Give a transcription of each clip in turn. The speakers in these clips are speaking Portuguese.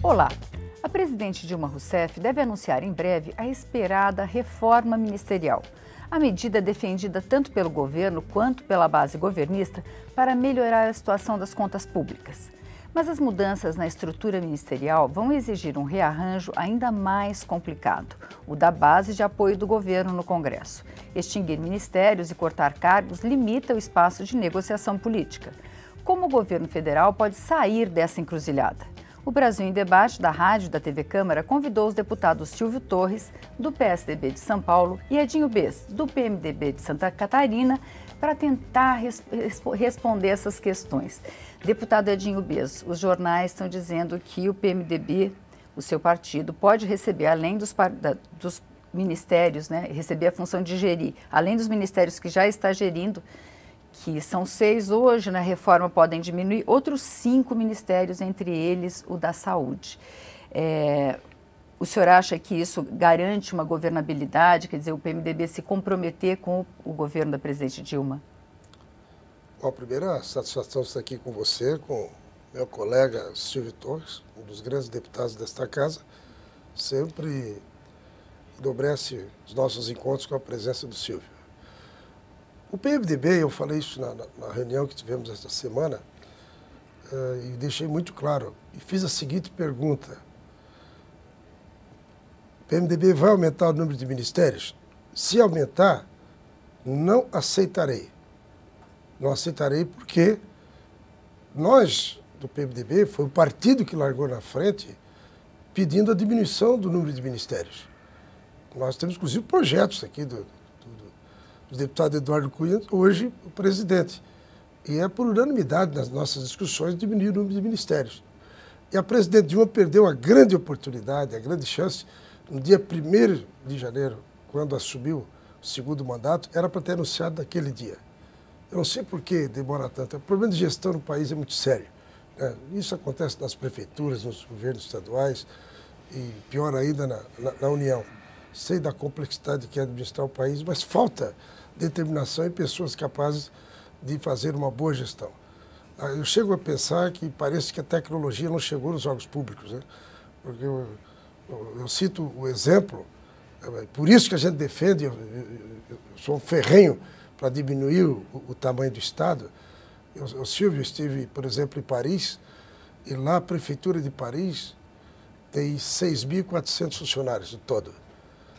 Olá! A presidente Dilma Rousseff deve anunciar em breve a esperada reforma ministerial. A medida é defendida tanto pelo governo quanto pela base governista para melhorar a situação das contas públicas. Mas as mudanças na estrutura ministerial vão exigir um rearranjo ainda mais complicado, o da base de apoio do governo no Congresso. Extinguir ministérios e cortar cargos limita o espaço de negociação política. Como o governo federal pode sair dessa encruzilhada? O Brasil em Debate, da Rádio e da TV Câmara, convidou os deputados Silvio Torres, do PSDB de São Paulo, e Edinho Bez, do PMDB de Santa Catarina, para tentar responder essas questões. Deputado Edinho Bez, os jornais estão dizendo que o PMDB, o seu partido, pode receber, além dos ministérios, receber a função de gerir, além dos ministérios que já está gerindo, que são 6 hoje, na reforma podem diminuir, outros 5 ministérios, entre eles o da saúde. O senhor acha que isso garante uma governabilidade, quer dizer, o PMDB se comprometer com o governo da presidente Dilma? Bom, primeiro, a satisfação de estar aqui com você, com meu colega Silvio Torres, um dos grandes deputados desta casa, sempre enobrece os nossos encontros com a presença do Silvio. O PMDB, eu falei isso na reunião que tivemos esta semana, e deixei muito claro, e fiz a seguinte pergunta: o PMDB vai aumentar o número de ministérios? Se aumentar, não aceitarei. Não aceitarei porque nós, do PMDB, foi o partido que largou na frente pedindo a diminuição do número de ministérios. Nós temos, inclusive, projetos aqui do deputado Eduardo Cunha, hoje o presidente. E é por unanimidade nas nossas discussões diminuir o número de ministérios. E a presidente Dilma perdeu a grande oportunidade, a grande chance, no dia 1º de janeiro, quando assumiu o segundo mandato, era para ter anunciado naquele dia. Eu não sei por que demora tanto. O problema de gestão no país é muito sério, né? Isso acontece nas prefeituras, nos governos estaduais e pior ainda na União. Sei da complexidade que é administrar o país, mas falta determinação e pessoas capazes de fazer uma boa gestão. Eu chego a pensar que parece que a tecnologia não chegou nos órgãos públicos, né? Porque eu cito o exemplo, por isso que a gente defende, eu sou um ferrenho para diminuir o tamanho do Estado. O Silvio esteve, por exemplo, em Paris, e lá a Prefeitura de Paris tem 6.400 funcionários no todo.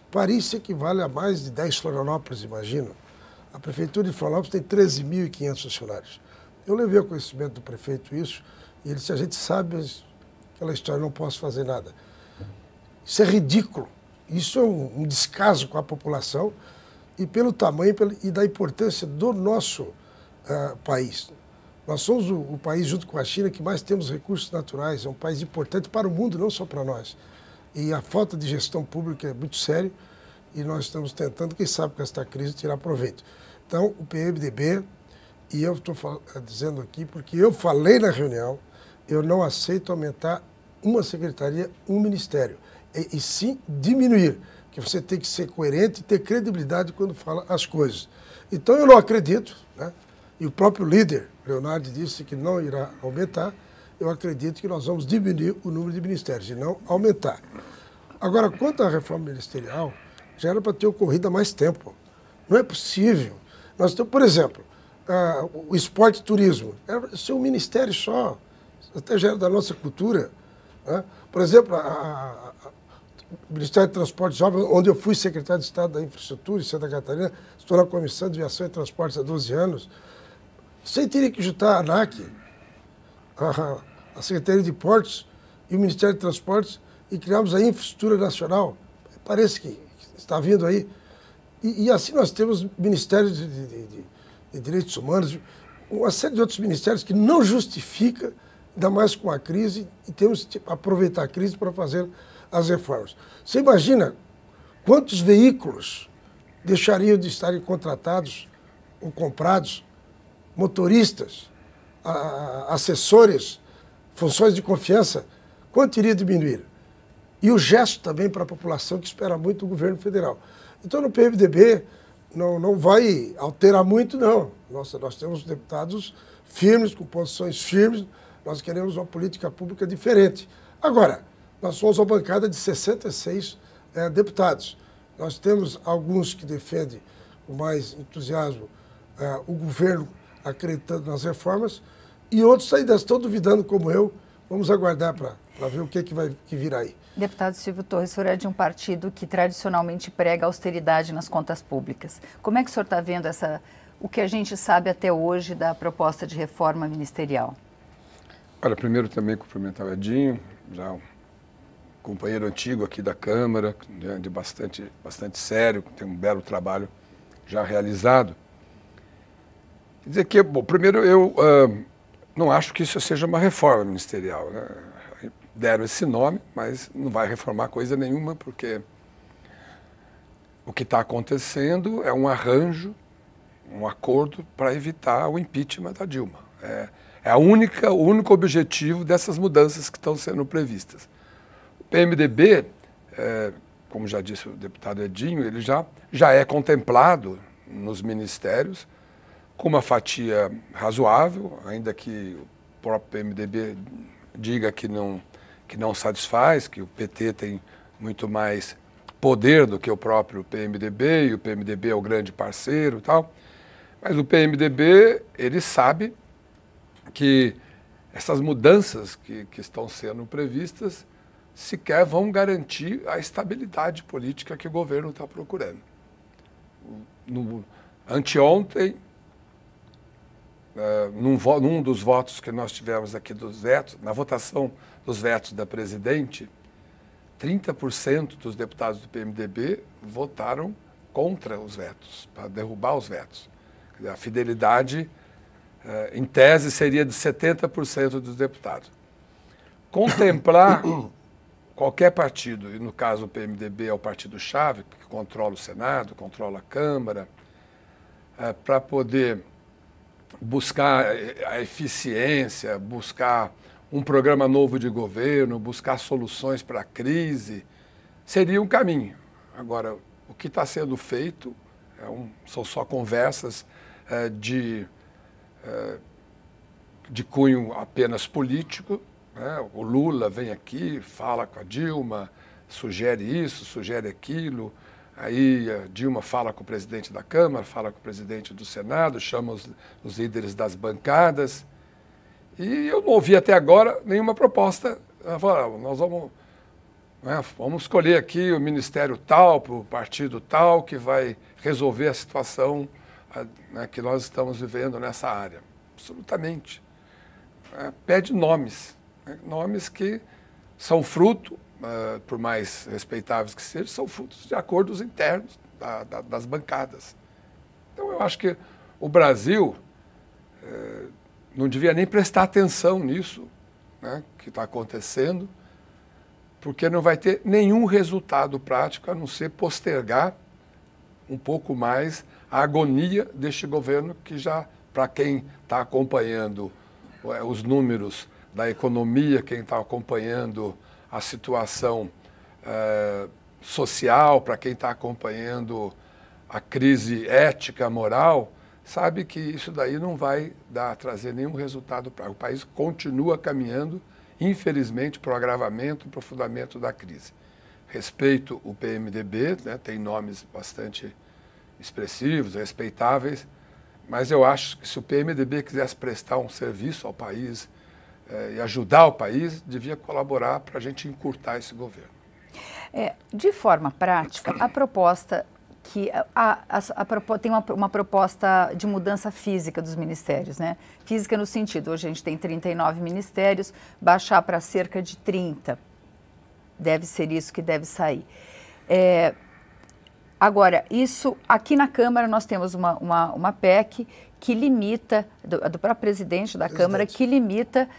Paris equivale a mais de 10 Florianópolis, imagino. A Prefeitura de Florianópolis tem 13.500 funcionários. Eu levei ao conhecimento do prefeito isso, e ele disse: a gente sabe aquela história, não posso fazer nada. Isso é ridículo. Isso é um descaso com a população e pelo tamanho e da importância do nosso país. Nós somos o país, junto com a China, que mais temos recursos naturais. É um país importante para o mundo, não só para nós. E a falta de gestão pública é muito séria e nós estamos tentando, quem sabe, com esta crise, tirar proveito. Então, o PMDB, e eu estou dizendo aqui porque eu falei na reunião, eu não aceito aumentar uma secretaria, um ministério, e sim diminuir, que você tem que ser coerente e ter credibilidade quando fala as coisas. Então, eu não acredito, né? E o próprio líder, Leonardo, disse que não irá aumentar. Eu acredito que nós vamos diminuir o número de ministérios e não aumentar. Agora, quanto à reforma ministerial, já era para ter ocorrido há mais tempo. Não é possível. Nós temos, por exemplo, o esporte e turismo. Era para ser um ministério só, até já era da nossa cultura, né? Por exemplo, o Ministério de Transportes e Obras, onde eu fui secretário de Estado da Infraestrutura em Santa Catarina, estou na Comissão de Viação e Transportes há 12 anos. Você teria que juntar a ANAC, a Secretaria de Portos e o Ministério de Transportes e criamos a Infraestrutura Nacional. Parece que está vindo aí. E assim nós temos ministérios de Direitos Humanos, uma série de outros ministérios que não justifica, ainda mais com a crise, e temos que aproveitar a crise para fazer as reformas. Você imagina quantos veículos deixariam de estarem contratados ou comprados, motoristas, assessores, funções de confiança, quanto iria diminuir? E o gesto também para a população que espera muito do governo federal. Então, no PMDB, não vai alterar muito, não. Nós temos deputados firmes, com posições firmes, nós queremos uma política pública diferente. Agora, nós somos uma bancada de 66 deputados. Nós temos alguns que defendem com mais entusiasmo o governo acreditando nas reformas e outros ainda estão duvidando como eu. Vamos aguardar para ver o que vai vir aí. Deputado Silvio Torres, o senhor é de um partido que tradicionalmente prega austeridade nas contas públicas. Como é que o senhor está vendo o que a gente sabe até hoje da proposta de reforma ministerial? Olha, primeiro também cumprimentar o Edinho, já um companheiro antigo aqui da Câmara, de bastante sério, tem um belo trabalho já realizado. Quer dizer que, bom, primeiro eu não acho que isso seja uma reforma ministerial, né? Deram esse nome, mas não vai reformar coisa nenhuma, porque o que está acontecendo é um arranjo, um acordo para evitar o impeachment da Dilma. É o único objetivo dessas mudanças que estão sendo previstas. O PMDB, como já disse o deputado Edinho, ele já é contemplado nos ministérios com uma fatia razoável, ainda que o próprio PMDB diga que não satisfaz, que o PT tem muito mais poder do que o próprio PMDB, e o PMDB é o grande parceiro e tal. Mas o PMDB, ele sabe que essas mudanças que estão sendo previstas sequer vão garantir a estabilidade política que o governo está procurando. Anteontem, num dos votos que nós tivemos aqui dos vetos, na votação dos vetos da presidente, 30% dos deputados do PMDB votaram contra os vetos, para derrubar os vetos. A fidelidade, em tese, seria de 70% dos deputados. Contemplar qualquer partido, e no caso o PMDB é o partido-chave, que controla o Senado, controla a Câmara, para poder buscar a eficiência, buscar um programa novo de governo, buscar soluções para a crise, seria um caminho. Agora, o que está sendo feito são só conversas de cunho apenas político, né? O Lula vem aqui, fala com a Dilma, sugere isso, sugere aquilo, aí a Dilma fala com o presidente da Câmara, fala com o presidente do Senado, chama os líderes das bancadas, e eu não ouvi até agora nenhuma proposta. Nós vamos escolher aqui o ministério tal, para o partido tal, que vai resolver a situação que nós estamos vivendo nessa área. Absolutamente. Pede nomes, nomes que são fruto, por mais respeitáveis que sejam, são frutos de acordos internos das bancadas. Então, eu acho que o Brasil não devia nem prestar atenção nisso, né, que está acontecendo, porque não vai ter nenhum resultado prático a não ser postergar um pouco mais a agonia deste governo que já, para quem está acompanhando os números da economia, quem está acompanhando a situação social, para quem está acompanhando a crise ética, moral, sabe que isso daí não vai trazer nenhum resultado para o país. Continua caminhando, infelizmente, para o agravamento, para o aprofundamento da crise. Respeito o PMDB, né, tem nomes bastante expressivos, respeitáveis, mas eu acho que se o PMDB quisesse prestar um serviço ao país e ajudar o país, devia colaborar para a gente encurtar esse governo. De forma prática, a proposta tem uma proposta de mudança física dos ministérios, né? Física no sentido, hoje a gente tem 39 ministérios, baixar para cerca de 30. Deve ser isso que deve sair. Agora, isso, aqui na Câmara nós temos uma PEC que limita, do próprio presidente da Câmara, que limita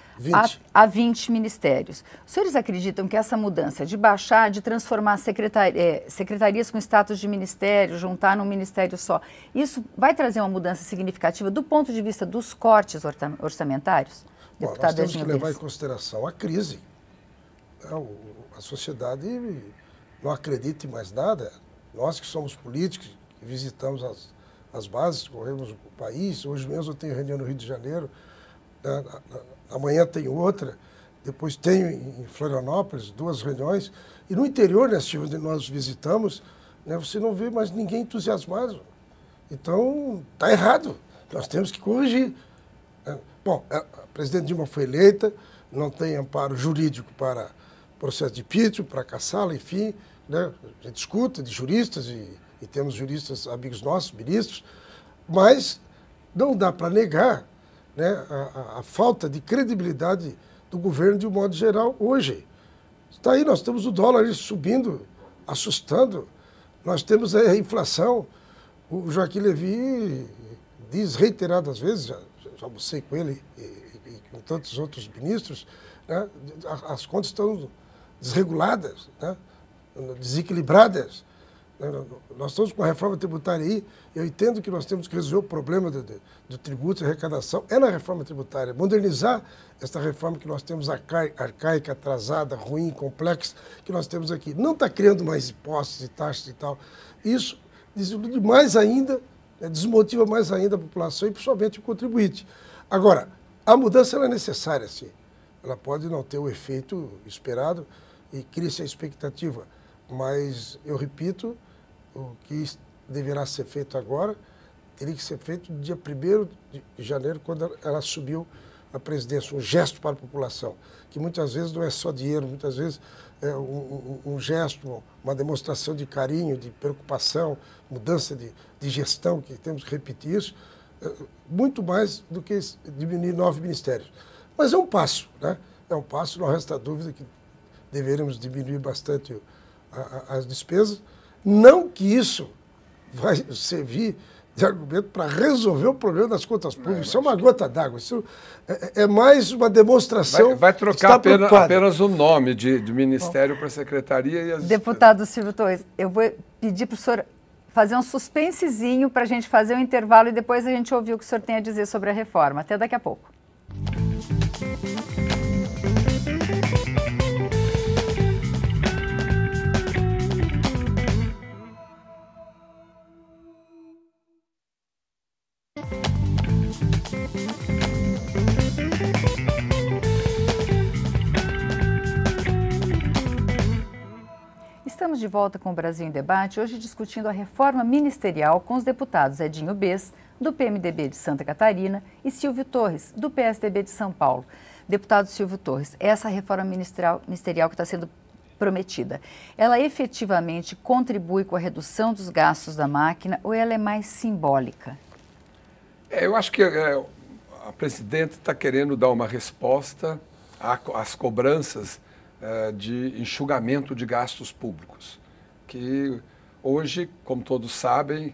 a 20 ministérios. Os senhores acreditam que essa mudança de baixar, de transformar secretarias com status de ministério, juntar num ministério só, isso vai trazer uma mudança significativa do ponto de vista dos cortes orçamentários? Bom, nós temos que levar em consideração a crise. A sociedade não acredita em mais nada. Nós que somos políticos, que visitamos as bases, corremos o país, hoje mesmo eu tenho reunião no Rio de Janeiro, amanhã tem outra. depois tenho em Florianópolis 2 reuniões, e no interior, né, onde nós visitamos, né, você não vê mais ninguém entusiasmado. Então, está errado, nós temos que corrigir. Bom, a presidente Dilma foi eleita, não tem amparo jurídico para processo de impeachment, para caçá-la, enfim, né, a gente escuta de juristas, e temos juristas amigos nossos, ministros, mas não dá para negar, né, a falta de credibilidade do governo de um modo geral hoje. Está aí, nós temos o dólar subindo, assustando, nós temos a inflação. O Joaquim Levy diz reiteradas vezes, já almocei com ele e com tantos outros ministros, né, as contas estão desreguladas, né, desequilibradas. Nós estamos com a reforma tributária aí, eu entendo que nós temos que resolver o problema do tributo e arrecadação, é na reforma tributária, modernizar essa reforma que nós temos arcaica, atrasada, ruim, complexa, que nós temos aqui. Não está criando mais impostos e taxas e tal. Isso desilude mais ainda, né, desmotiva mais ainda a população e principalmente o contribuinte. Agora, a mudança ela é necessária, sim. Ela pode não ter o efeito esperado e cria-se a expectativa, mas, eu repito, o que deverá ser feito agora teria que ser feito no dia 1º de janeiro, quando ela assumiu a presidência, um gesto para a população, que muitas vezes não é só dinheiro, muitas vezes é um gesto, uma demonstração de carinho, de preocupação, mudança de gestão, que temos que repetir isso, muito mais do que diminuir 9 ministérios. Mas é um passo, né? É um passo, não resta dúvida que deveremos diminuir bastante as despesas. Não que isso vai servir de argumento para resolver o problema das contas públicas. Isso é uma gota d'água. Isso é mais uma demonstração. Vai trocar apenas o nome de ministério para secretaria e as... Deputado Silvio Torres, eu vou pedir para o senhor fazer um suspensezinho para a gente fazer um intervalo e depois a gente ouvir o que o senhor tem a dizer sobre a reforma. Até daqui a pouco. Estamos de volta com o Brasil em Debate, hoje discutindo a reforma ministerial com os deputados Edinho Bez, do PMDB de Santa Catarina, e Silvio Torres, do PSDB de São Paulo. Deputado Silvio Torres, essa reforma ministerial que está sendo prometida, ela efetivamente contribui com a redução dos gastos da máquina ou ela é mais simbólica? Eu acho que a presidente está querendo dar uma resposta às cobranças de enxugamento de gastos públicos, que hoje, como todos sabem,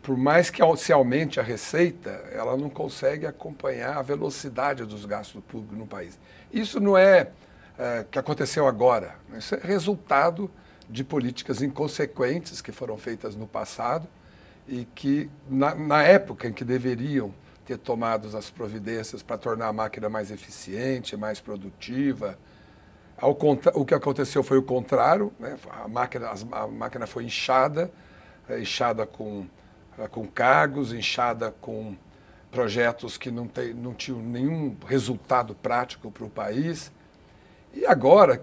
por mais que se aumente a receita, ela não consegue acompanhar a velocidade dos gastos públicos no país. Isso não é que aconteceu agora, isso é resultado de políticas inconsequentes que foram feitas no passado e que, na época em que deveriam ter tomado as providências para tornar a máquina mais eficiente, mais produtiva, o que aconteceu foi o contrário, né? A máquina foi inchada com cargos, inchada com projetos que não tinham nenhum resultado prático para o país. E agora,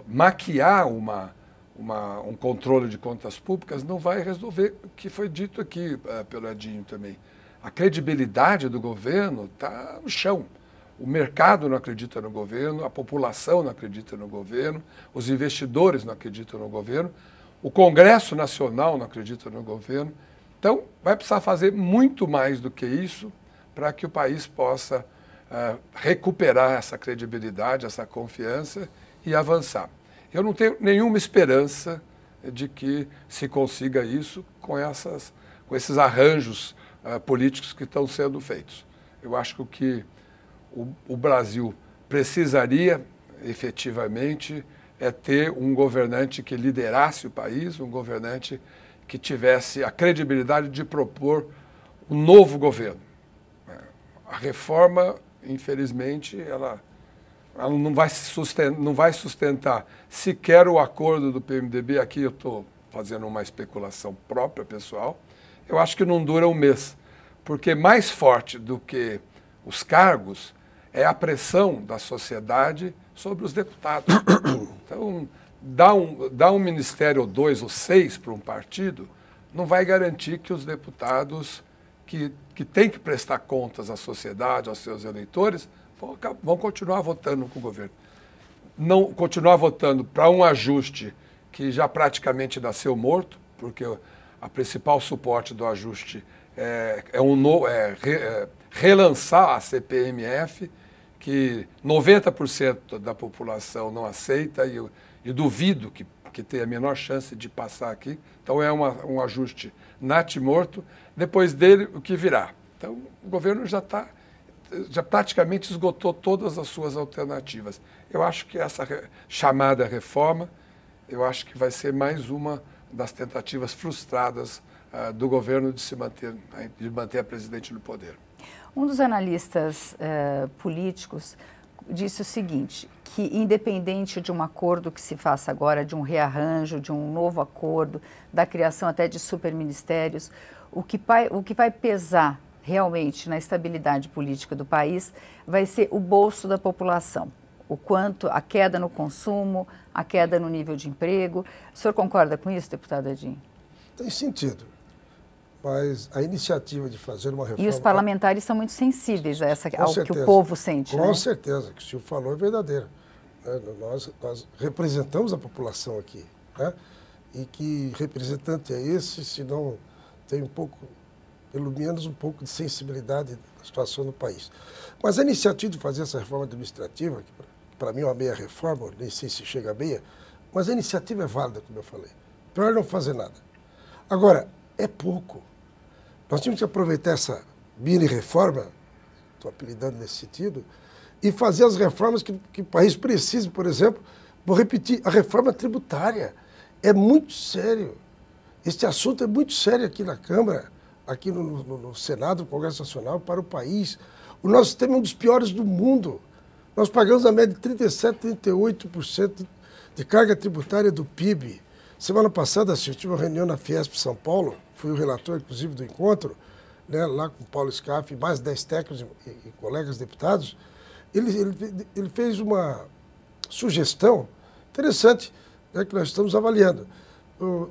maquiar um controle de contas públicas não vai resolver o que foi dito aqui pelo Edinho também. A credibilidade do governo está no chão. O mercado não acredita no governo, a população não acredita no governo, os investidores não acreditam no governo, o Congresso Nacional não acredita no governo. Então, vai precisar fazer muito mais do que isso para que o país possa recuperar essa credibilidade, essa confiança e avançar. Eu não tenho nenhuma esperança de que se consiga isso com esses arranjos políticos que estão sendo feitos. Eu acho que o que o Brasil precisaria, efetivamente, é ter um governante que liderasse o país, um governante que tivesse a credibilidade de propor um novo governo. A reforma, infelizmente, ela não vai sustentar sequer o acordo do PMDB. Aqui eu estou fazendo uma especulação própria, pessoal. Eu acho que não dura um mês, porque mais forte do que os cargos é a pressão da sociedade sobre os deputados. Então, dar um ministério ou 2 ou 6 para um partido não vai garantir que os deputados que têm que prestar contas à sociedade, aos seus eleitores, vão continuar votando com o governo. Não continuar votando para um ajuste que já praticamente nasceu morto, porque a principal suporte do ajuste é relançar a CPMF, que 90% da população não aceita e duvido que tenha a menor chance de passar aqui. Então é um ajuste natimorto. Depois dele, o que virá? Então o governo já praticamente esgotou todas as suas alternativas. Eu acho que essa chamada reforma, eu acho que vai ser mais uma das tentativas frustradas do governo de manter a presidente no poder. Um dos analistas políticos disse o seguinte, que independente de um acordo que se faça agora, de um rearranjo, de um novo acordo, da criação até de superministérios, o que vai pesar realmente na estabilidade política do país vai ser o bolso da população. O quanto, a queda no consumo, a queda no nível de emprego. O senhor concorda com isso, deputado Edinho? Tem sentido. Mas a iniciativa de fazer uma reforma... E os parlamentares são muito sensíveis a ao certeza, que o povo sente, Com né? certeza, o que o senhor falou é verdadeiro. Nós representamos a população aqui, né? E que representante é esse se não tem pelo menos um pouco de sensibilidade da situação do país. Mas a iniciativa de fazer essa reforma administrativa, que para mim é uma meia reforma, nem sei se chega a meia, mas a iniciativa é válida, como eu falei. Pior não fazer nada. Agora, é pouco. Nós tínhamos que aproveitar essa mini-reforma, estou apelidando nesse sentido, e fazer as reformas que o país precisa. Por exemplo, vou repetir, a reforma tributária é muito sério. Este assunto é muito sério aqui na Câmara, aqui no Senado, no Congresso Nacional, para o país. O nosso sistema é um dos piores do mundo. Nós pagamos a média de 37%, 38% de carga tributária do PIB. Semana passada assisti uma reunião na Fiesp São Paulo, fui o relator, inclusive, do encontro, né, lá com o Paulo Scaff e mais 10 técnicos e colegas deputados. Ele fez uma sugestão interessante, né, que nós estamos avaliando.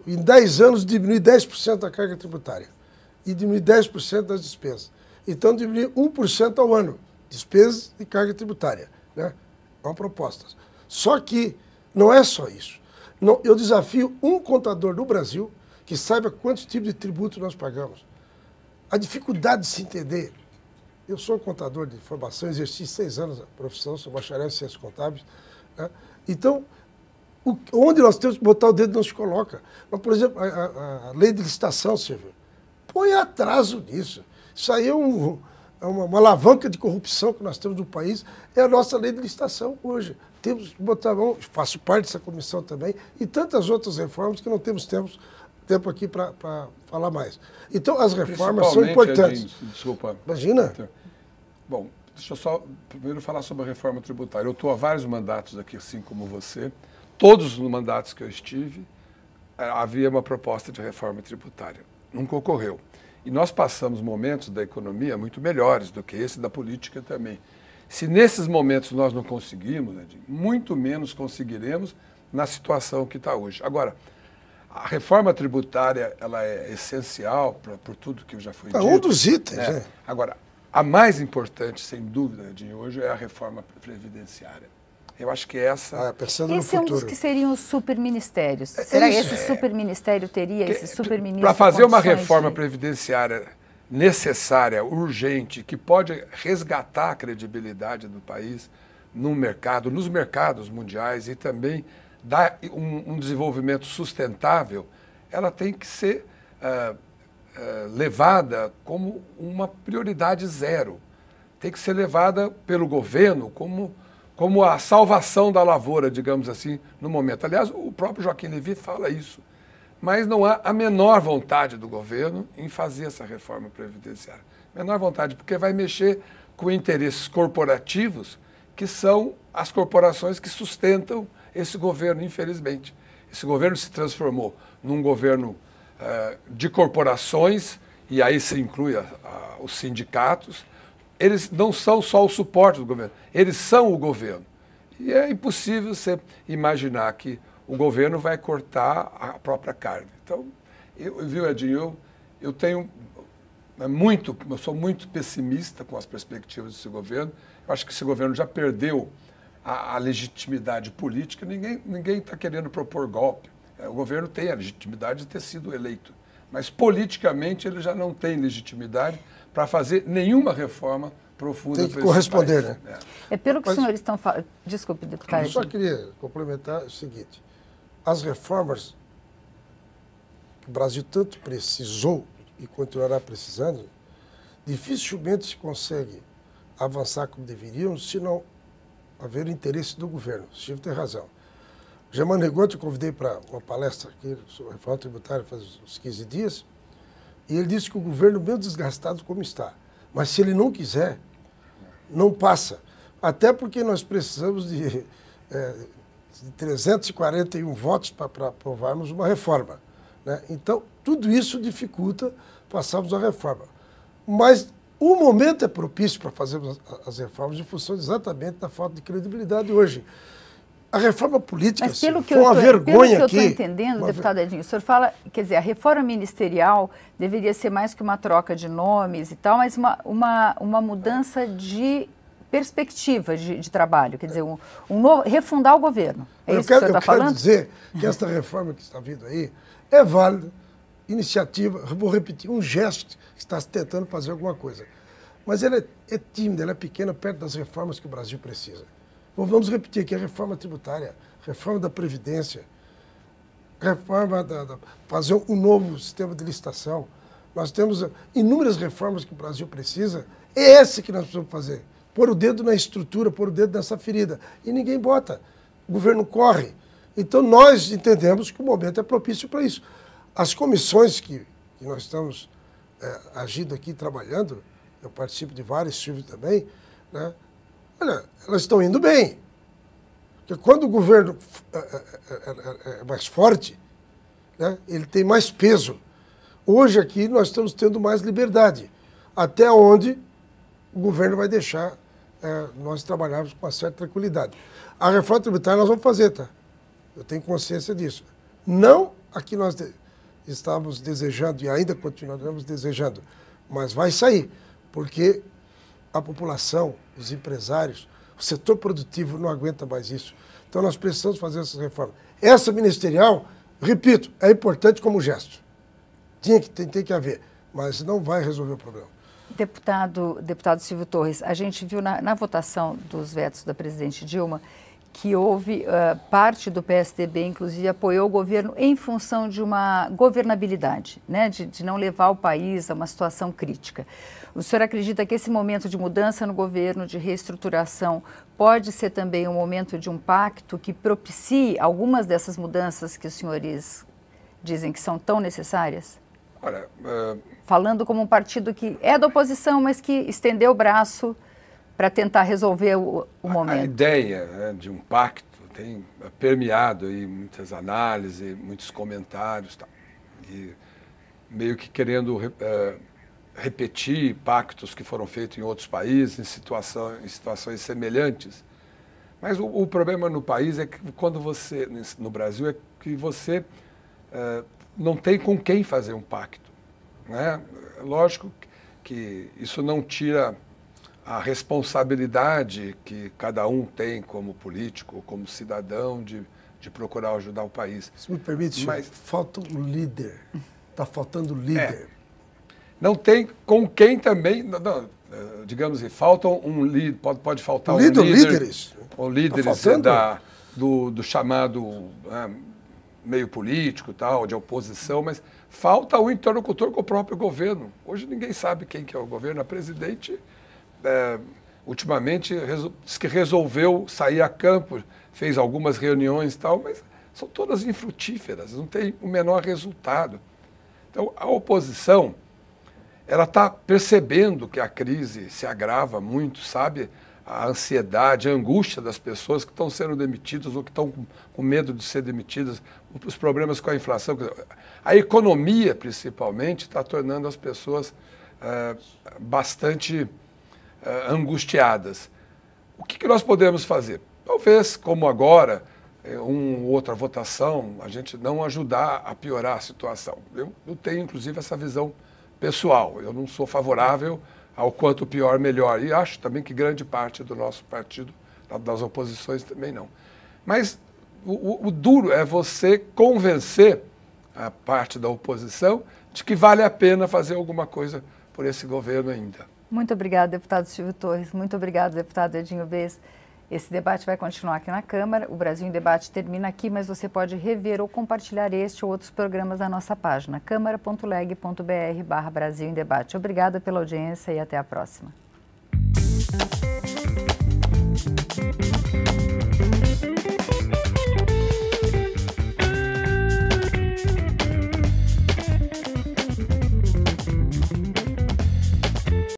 Em 10 anos, diminuir 10% da carga tributária e diminuir 10% das despesas. Então, diminuir 1% ao ano, despesas e carga tributária. Né? É uma proposta. Só que não é só isso. Não, eu desafio um contador no Brasil que saiba quantos tipos de tributo nós pagamos. A dificuldade de se entender. Eu sou contador de formação, exerci 6 anos a profissão, sou bacharel em ciências contábeis. Né? Então, onde nós temos que botar o dedo não se coloca. Mas, por exemplo, a lei de licitação, Silvio, põe atraso nisso. Isso aí é uma alavanca de corrupção que nós temos no país, é a nossa lei de licitação hoje. Temos que botar a mão, faço parte dessa comissão também, e tantas outras reformas que não temos tempo aqui para falar mais. Então, as reformas são importantes. Edinho, desculpa. Imagina. Bom, deixa eu só primeiro falar sobre a reforma tributária. Eu estou há vários mandatos aqui, assim como você. Todos os mandatos que eu estive, havia uma proposta de reforma tributária. Nunca ocorreu. E nós passamos momentos da economia muito melhores do que esse da política também. Se nesses momentos nós não conseguimos, Edinho, muito menos conseguiremos na situação que está hoje. Agora, a reforma tributária ela é essencial por tudo que já foi dito. Um dos itens. Né? Agora, a mais importante, sem dúvida, Edinho, hoje é a reforma previdenciária. Eu acho que essa... pensando no esse é um futuro. dos que seriam os superministérios. Será que esse superministério teria esse superministro? Para fazer uma reforma previdenciária necessária, urgente, que pode resgatar a credibilidade do país no mercado, nos mercados mundiais e também dar um desenvolvimento sustentável, ela tem que ser levada como uma prioridade zero. Tem que ser levada pelo governo como a salvação da lavoura, digamos assim, no momento. Aliás, o próprio Joaquim Levy fala isso. Mas não há a menor vontade do governo em fazer essa reforma previdenciária. Menor vontade, porque vai mexer com interesses corporativos, que são as corporações que sustentam esse governo, infelizmente. Esse governo se transformou num governo de corporações, e aí se inclui os sindicatos, eles não são só o suporte do governo, eles são o governo. E é impossível você imaginar que o governo vai cortar a própria carne. Então, viu, Edinho, eu sou muito pessimista com as perspectivas desse governo. Eu acho que esse governo já perdeu a legitimidade política. Ninguém está querendo propor golpe. O governo tem a legitimidade de ter sido eleito, mas politicamente ele já não tem legitimidade para fazer nenhuma reforma profunda. Tem que corresponder, né? É pelo que os senhores estão falando. Desculpe, deputado. Eu só queria complementar o seguinte: as reformas que o Brasil tanto precisou e continuará precisando, dificilmente se consegue avançar como deveriam se não haver interesse do governo. O Chico tem razão. O Germano Negotti eu convidei para uma palestra aqui sobre a reforma tributária faz uns 15 dias, e ele disse que o governo, mesmo desgastado como está, mas se ele não quiser, não passa. Até porque nós precisamos de 341 votos para aprovarmos uma reforma, né? Então, tudo isso dificulta passarmos a reforma. Mas o momento é propício para fazermos as reformas em função exatamente da falta de credibilidade hoje. A reforma política foi uma vergonha aqui. Pelo que eu estou entendendo, deputado Edinho, o senhor fala, quer dizer, a reforma ministerial deveria ser mais que uma troca de nomes e tal, mas uma mudança de perspectiva de trabalho, quer dizer, refundar o governo. É isso que o senhor está falando? Eu quero dizer que esta reforma que está vindo aí é válida, iniciativa, vou repetir, um gesto que está tentando fazer alguma coisa. Mas ela é tímida, ela é pequena perto das reformas que o Brasil precisa. Vamos repetir aqui a reforma tributária, reforma da Previdência, reforma fazer um novo sistema de licitação. Nós temos inúmeras reformas que o Brasil precisa. É essa que nós precisamos fazer. Pôr o dedo na estrutura, pôr o dedo nessa ferida. E ninguém bota. O governo corre. Então nós entendemos que o momento é propício para isso. As comissões que nós estamos agindo aqui, trabalhando, eu participo de várias, Silvio também, né? Olha, elas estão indo bem. Porque quando o governo é mais forte, né, ele tem mais peso. Hoje aqui nós estamos tendo mais liberdade. Até onde o governo vai deixar nós trabalharmos com uma certa tranquilidade. A reforma tributária nós vamos fazer, tá? Eu tenho consciência disso. Não a que nós estávamos desejando e ainda continuaremos desejando, mas vai sair, porque a população, os empresários, o setor produtivo não aguenta mais isso. Então nós precisamos fazer essas reformas. Essa ministerial, repito, é importante como gesto. Tem que haver, mas não vai resolver o problema. Deputado Silvio Torres, a gente viu na votação dos vetos da presidente Dilma que houve parte do PSDB, inclusive, apoiou o governo em função de uma governabilidade, né, de não levar o país a uma situação crítica. O senhor acredita que esse momento de mudança no governo, de reestruturação, pode ser também um momento de um pacto que propicie algumas dessas mudanças que os senhores dizem que são tão necessárias? Olha, falando como um partido que é da oposição, mas que estendeu o braço para tentar resolver o momento. A ideia, né, de um pacto tem permeado aí muitas análises, muitos comentários, tá? E meio que querendo repetir pactos que foram feitos em outros países, em situações semelhantes. Mas o problema no país é que quando você, no Brasil, é que você não tem com quem fazer um pacto, né? Lógico que isso não tira a responsabilidade que cada um tem como político, como cidadão, de procurar ajudar o país. Se me permite, mas falta um líder. Está faltando líder. Não tem com quem também, digamos assim, faltam um líder, pode faltar líderes. Ou líderes do chamado meio político, tal, de oposição, mas falta o interlocutor com o próprio governo. Hoje ninguém sabe quem que é o governo. A presidente ultimamente disse que resolveu sair a campo, fez algumas reuniões e tal, mas são todas infrutíferas, não tem o menor resultado. Então, a oposição, ela está percebendo que a crise se agrava muito, sabe? A ansiedade, a angústia das pessoas que estão sendo demitidas ou que estão com medo de ser demitidas, os problemas com a inflação. A economia, principalmente, está tornando as pessoas bastante angustiadas. O que nós podemos fazer? Talvez, como agora, outra votação, a gente não ajudar a piorar a situação. Eu tenho, inclusive, essa visão pessoal. Eu não sou favorável ao quanto pior, melhor. E acho também que grande parte do nosso partido, das oposições, também não. Mas o duro é você convencer a parte da oposição de que vale a pena fazer alguma coisa por esse governo ainda. Muito obrigada, deputado Silvio Torres. Muito obrigada, deputado Edinho Bez. Esse debate vai continuar aqui na Câmara. O Brasil em Debate termina aqui, mas você pode rever ou compartilhar este ou outros programas na nossa página, câmara.leg.br/Brasil em Debate. Obrigada pela audiência e até a próxima.